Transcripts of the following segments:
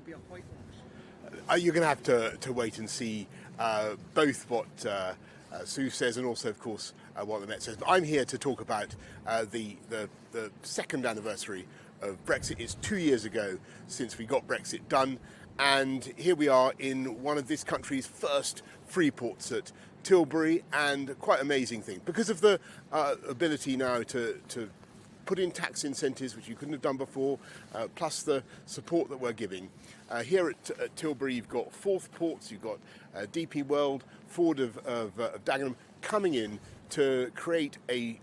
be a whitewash? You're going to have to wait and see both what Sue says and also, of course, what the Met says. But I'm here to talk about the second anniversary of Brexit. It's 2 years ago since we got Brexit done, and here we are in one of this country's first free ports at Tilbury, and quite amazing thing because of the ability now to put in tax incentives, which you couldn't have done before, plus the support that we're giving. Here at Tilbury, you've got Forth Ports, you've got DP World, Ford of Dagenham coming in to create a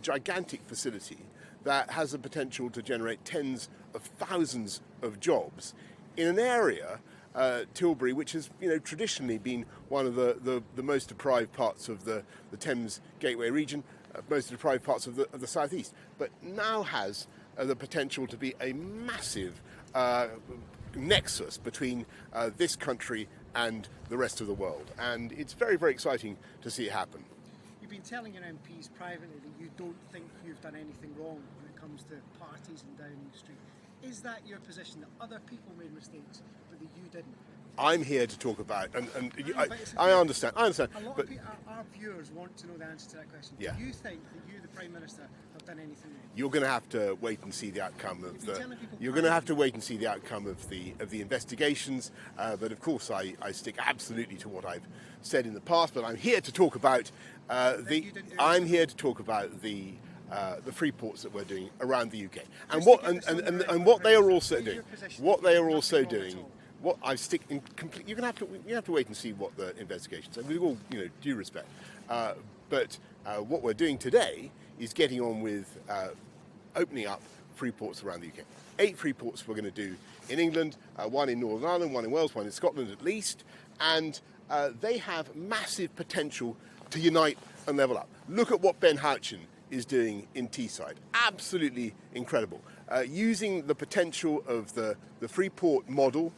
gigantic facility that has the potential to generate tens of thousands of jobs in an area, Tilbury, which has traditionally been one of the most deprived parts of the Thames Gateway region, most deprived parts of the southeast, but now has the potential to be a massive nexus between this country and the rest of the world, and it's very, very exciting to see it happen. You've been telling your MPs privately that you don't think you've done anything wrong when it comes to parties in Downing Street. Is that your position, that other people made mistakes but that you didn't? I'm here to talk about, I understand. A lot of our viewers want to know the answer to that question. Yeah. Do you think that you, the Prime Minister, have done anything wrong? You're going to have to wait and see the outcome of the investigations. But of course, I stick absolutely to what I've said in the past. But I'm here to talk about the free ports that we're doing around the UK, and what they are also doing. What they are also doing. What I stick in complete. You have to wait and see what the investigations are. With all due respect, but what we're doing today is getting on with opening up free ports around the UK. 8 free ports we're going to do in England, 1 in Northern Ireland, 1 in Wales, 1 in Scotland at least, and they have massive potential to unite and level up. Look at what Ben Houchin is doing in Teesside. Absolutely incredible. Using the potential of the free port model,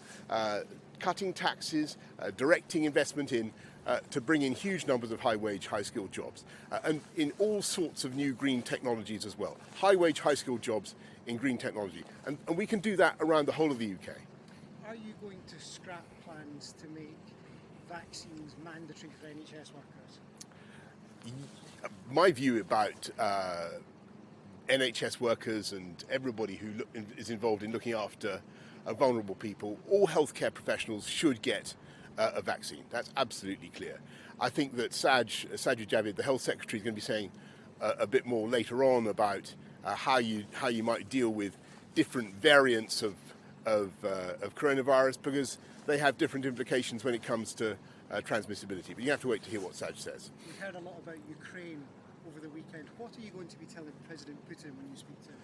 cutting taxes, directing investment in to bring in huge numbers of high-wage, high-skilled jobs, and in all sorts of new green technologies as well. High-wage, high-skilled jobs in green technology. And we can do that around the whole of the UK. Are you going to scrap plans to make vaccines mandatory for NHS workers? My view about NHS workers and everybody who is involved in looking after vulnerable people, all healthcare professionals should get a vaccine. That's absolutely clear. I think that Sajid Javid, the Health Secretary, is going to be saying a bit more later on about how you might deal with different variants of coronavirus, because they have different implications when it comes to transmissibility. But you have to wait to hear what Saj says. We heard a lot about Ukraine over the weekend. What are you going to be telling President Putin when you speak to him?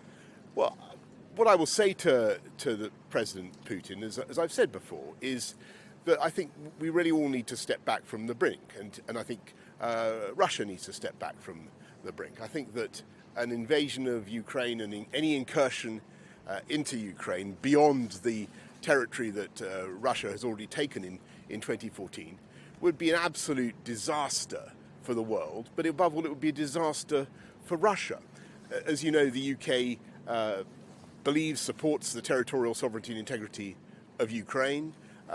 Well, what I will say to the President Putin, as I've said before, is that I think we really all need to step back from the brink, and I think Russia needs to step back from the brink. I think that an invasion of Ukraine and any incursion into Ukraine beyond the territory that Russia has already taken in 2014 would be an absolute disaster for the world, but above all, it would be a disaster for Russia. As you know, the UK supports the territorial sovereignty and integrity of Ukraine.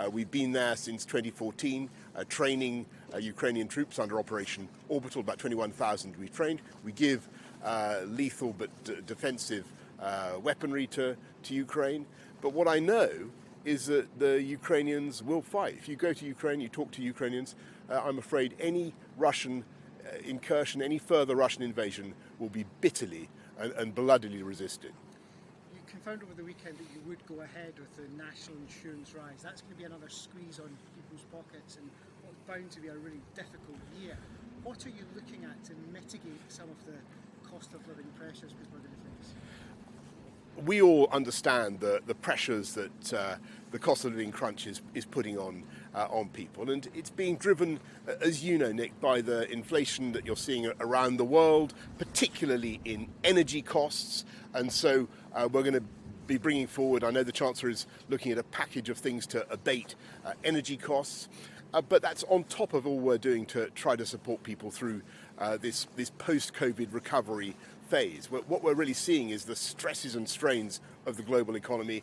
We've been there since 2014, training Ukrainian troops under Operation Orbital, about 21,000 we've trained. We give lethal but defensive weaponry to Ukraine. But what I know is that the Ukrainians will fight. If you go to Ukraine, you talk to Ukrainians, I'm afraid any Russian incursion, any further Russian invasion will be bitterly and bloodily resisted. You confirmed over the weekend that you would go ahead with the national insurance rise. That's going to be another squeeze on people's pockets and what's bound to be a really difficult year. What are you looking at to mitigate some of the cost of living pressures people are going to face? We all understand the pressures that the cost of living crunch is putting on people, and it's being driven, as you know, Nick, by the inflation that you're seeing around the world, particularly in energy costs. And so we're going to be bringing forward, I know the Chancellor is looking at a package of things to abate energy costs, but that's on top of all we're doing to try to support people through this post-COVID recovery phase. What we're really seeing is the stresses and strains of the global economy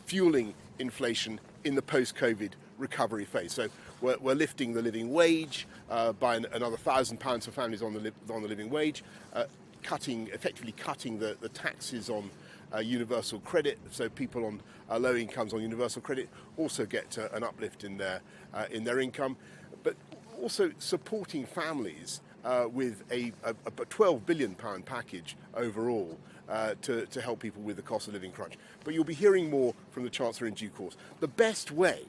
fueling inflation in the post-COVID recovery phase. So we're lifting the living wage by another £1,000 for families on the living wage, effectively cutting the taxes on universal credit, so people on low incomes on universal credit also get an uplift in their income, but also supporting families with a £12 billion package overall to help people with the cost of living crunch. But you'll be hearing more from the Chancellor in due course. The best way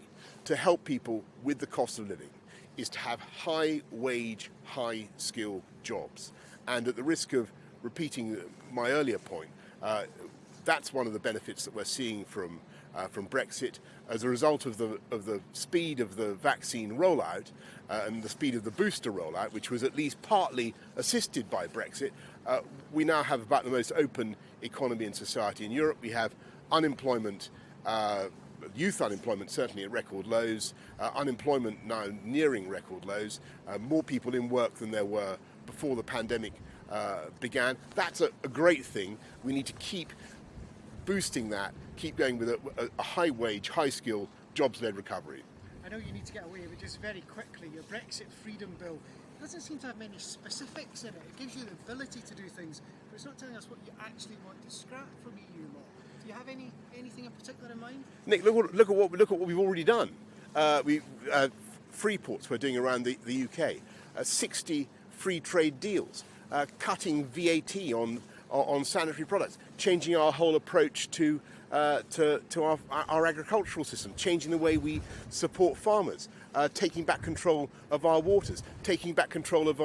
to help people with the cost of living is to have high wage, high skill jobs. And at the risk of repeating my earlier point, that's one of the benefits that we're seeing from Brexit. As a result of the speed of the vaccine rollout and the speed of the booster rollout, which was at least partly assisted by Brexit, we now have about the most open economy in society in Europe. We have unemployment, youth unemployment certainly at record lows, unemployment now nearing record lows, more people in work than there were before the pandemic began. That's a great thing. We need to keep boosting that, keep going with a high wage, high skill, jobs-led recovery. I know you need to get away, but just very quickly, your Brexit freedom bill doesn't seem to have many specifics in it. It gives you the ability to do things, but it's not telling us what you actually want to scrap from EU law. Do you have anything in particular in mind? Nick, look at what we've already done. Free ports we're doing around the UK, 60 free trade deals, cutting VAT on sanitary products, changing our whole approach to our agricultural system, changing the way we support farmers, taking back control of our waters, taking back control of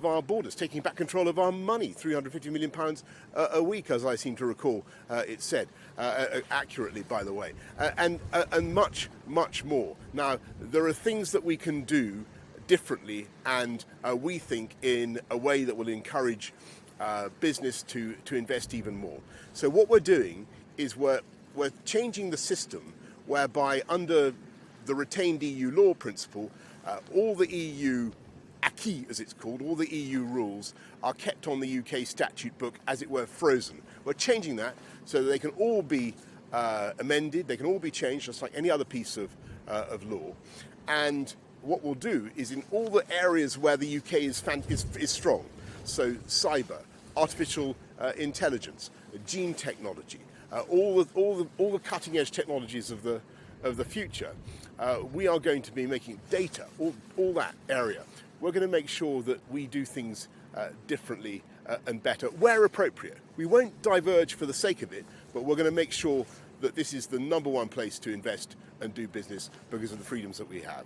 our borders, taking back control of our money, £350 million a week, as I seem to recall it said, accurately, by the way, and much, much more. Now, there are things that we can do differently, and we think in a way that will encourage business to invest even more. So what we're doing is we're changing the system whereby under the retained EU law principle, all the EU acquis, as it's called, all the EU rules are kept on the UK statute book, as it were, frozen. We're changing that so that they can all be amended, they can all be changed just like any other piece of law. And what we'll do is in all the areas where the UK is strong, so cyber, artificial intelligence, gene technology, all the cutting edge technologies of the future, we are going to be making data, all that area. We're going to make sure that we do things differently and better where appropriate. We won't diverge for the sake of it, but we're going to make sure that this is the number one place to invest and do business because of the freedoms that we have.